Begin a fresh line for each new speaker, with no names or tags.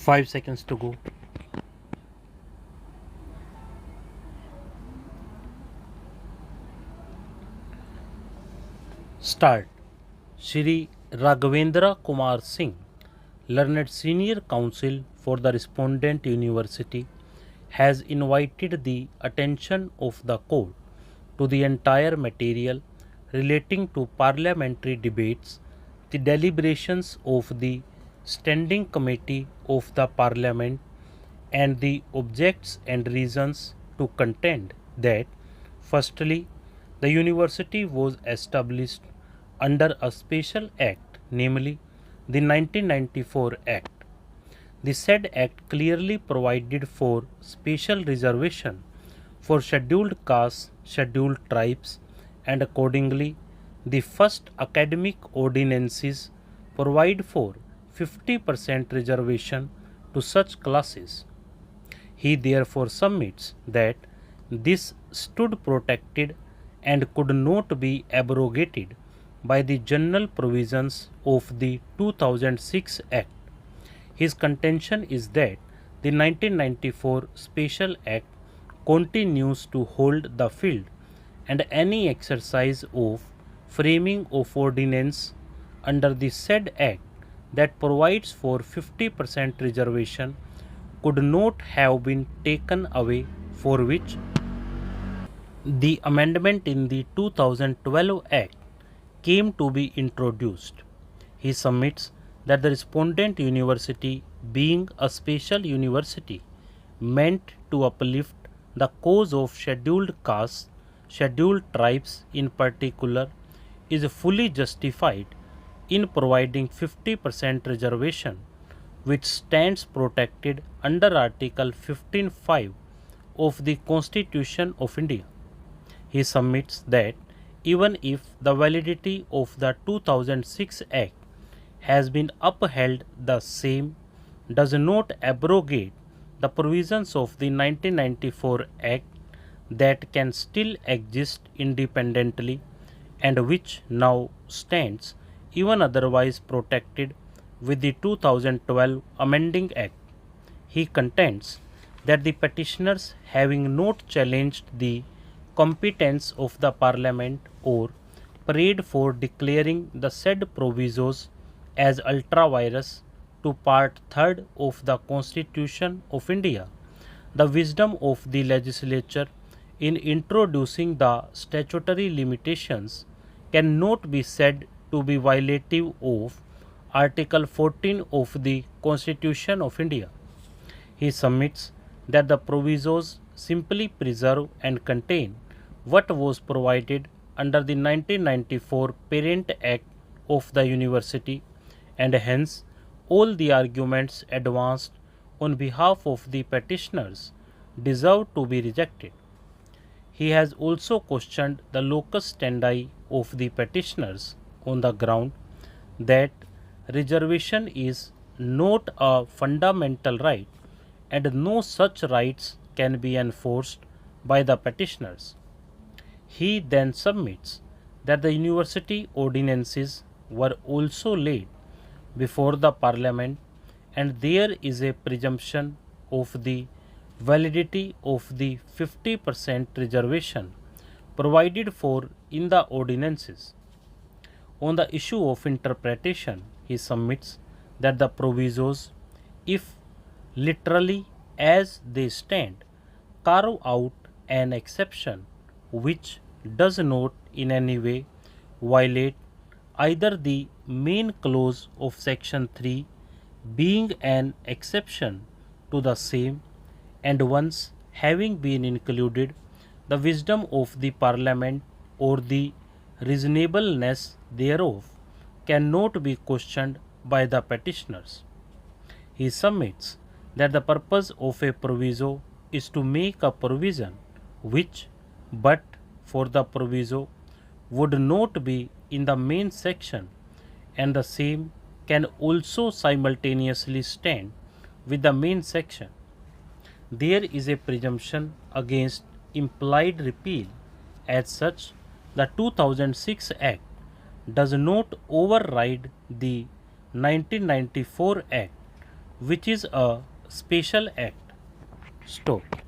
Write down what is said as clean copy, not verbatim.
5 seconds to go. Start. Shri Raghavendra Kumar Singh, Learned Senior Counsel for the Respondent University, has invited the attention of the court to the entire material relating to parliamentary debates, the deliberations of the Standing Committee of the Parliament, and the objects and reasons to contend that, firstly, the university was established under a special act, namely the 1994 Act. The said act clearly provided for special reservation for scheduled castes, scheduled tribes, and accordingly, the first academic ordinances provide for 50% reservation to such classes. He therefore submits that this stood protected and could not be abrogated by the general provisions of the 2006 Act. His contention is that the 1994 Special Act continues to hold the field, and any exercise of framing of ordinance under the said Act that provides for 50% reservation could not have been taken away, for which the amendment in the 2012 Act came to be introduced. He submits that the respondent university, being a special university meant to uplift the cause of scheduled castes, scheduled tribes in particular, is fully justified in providing 50% reservation, which stands protected under Article 15(5) of the Constitution of India. He submits that even if the validity of the 2006 Act has been upheld, the same does not abrogate the provisions of the 1994 Act that can still exist independently and which now stands even otherwise protected with the 2012 Amending Act. He contends that the petitioners, having not challenged the competence of the Parliament or prayed for declaring the said provisos as ultra vires to Part 3rd of the Constitution of India, the wisdom of the legislature in introducing the statutory limitations cannot be said to be violative of Article 14 of the Constitution of India. He submits that the provisos simply preserve and contain what was provided under the 1994 Parent Act of the University, and hence all the arguments advanced on behalf of the petitioners deserve to be rejected. He has also questioned the locus standi of the petitioners on the ground that reservation is not a fundamental right and no such rights can be enforced by the petitioners. He then submits that the university ordinances were also laid before the Parliament, and there is a presumption of the validity of the 50% reservation provided for in the ordinances. On the issue of interpretation, he submits that the provisos, if literally as they stand, carve out an exception which does not in any way violate either the main clause of Section 3 being an exception to the same, and once having been included, the wisdom of the Parliament or the reasonableness thereof cannot be questioned by the petitioners. He submits that the purpose of a proviso is to make a provision which, but for the proviso, would not be in the main section, and the same can also simultaneously stand with the main section. There is a presumption against implied repeal. As such, the 2006 Act does not override the 1994 Act, which is a special act. Stop.